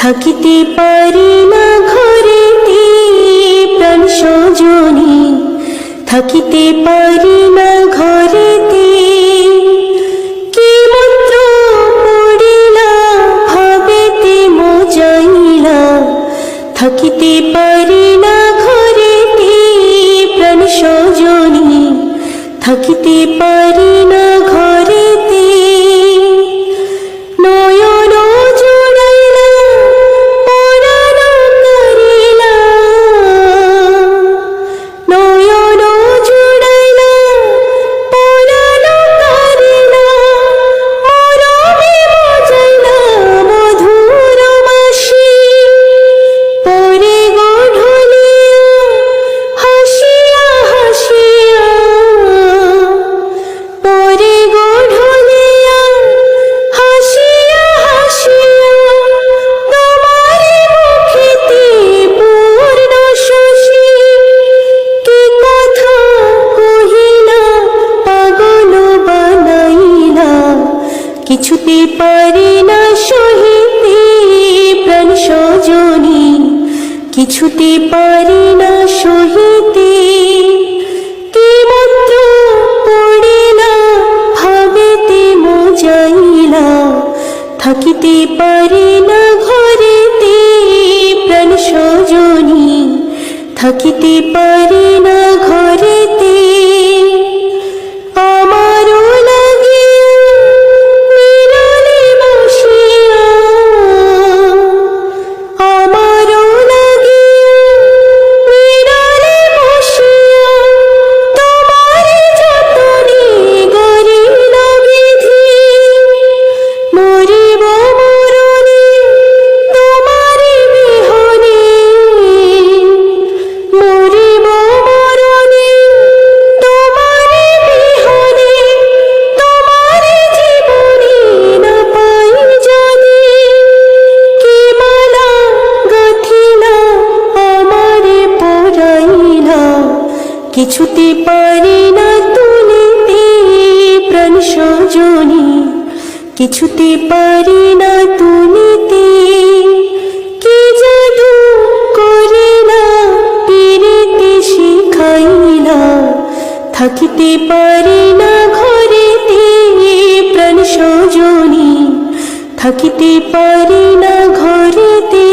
থাকিতে পারি না ঘরেতে প্রাণ সজনী, থাকিতে পারি না ঘরেতে। কি মন্ত্র পড়িলা ভাবেতে মজাইলা, থাকিতে পারি না ঘরেতে প্রাণ সজনী, থাকিতে পারি না ঘরেতে। নয়ন জুড়াইলা পরাণ কারিলা, নয়ন জুড়াইলা পরাণ কারিলা, মরমে মজাইলা মধুর বাঁশি। পরে গো ঢলিয়া হাসিয়া হাসিয়া, পরে গো ঢলিয়া হাসিয়া হাসিয়া, তোমারি মুখেতে পূর্ণ শশী। কি কথা কহিলা পাগল বানাইলা, কিছুতে পারি না সহিতে প্রাণ সজনী, কিছুতে পারি না সহিতে। কি মন্ত্র পড়িলা ভাবেতে মজাইলা, থাকিতে পারি না ঘরেতে প্রাণ সজনী, থাকিতে পারি না ঘরেতে। আমারও লাগিয়া নিরালে বসিয়া, আমারও লাগিয়া নিরালে বসিয়া, তোমারি যতনে গড়িল বিধি। মরিব মরণে তোমারি বিহনে, মরিব মরণে তোমারি বিহনে, তোমারি জীবনে না পাই জানি। কি মালা গাঁথিলা আমারে পরাইলা, কিছুতে পারি না তুলিতে প্রাণ সজনী, কিছুতে পারি না তুলিতে। কি জাদু করিলা পীড়িতে শিখাইলা, থাকিতে পারি না ঘরেতে প্রাণ সজনী, থাকিতে পারি না ঘরেতে।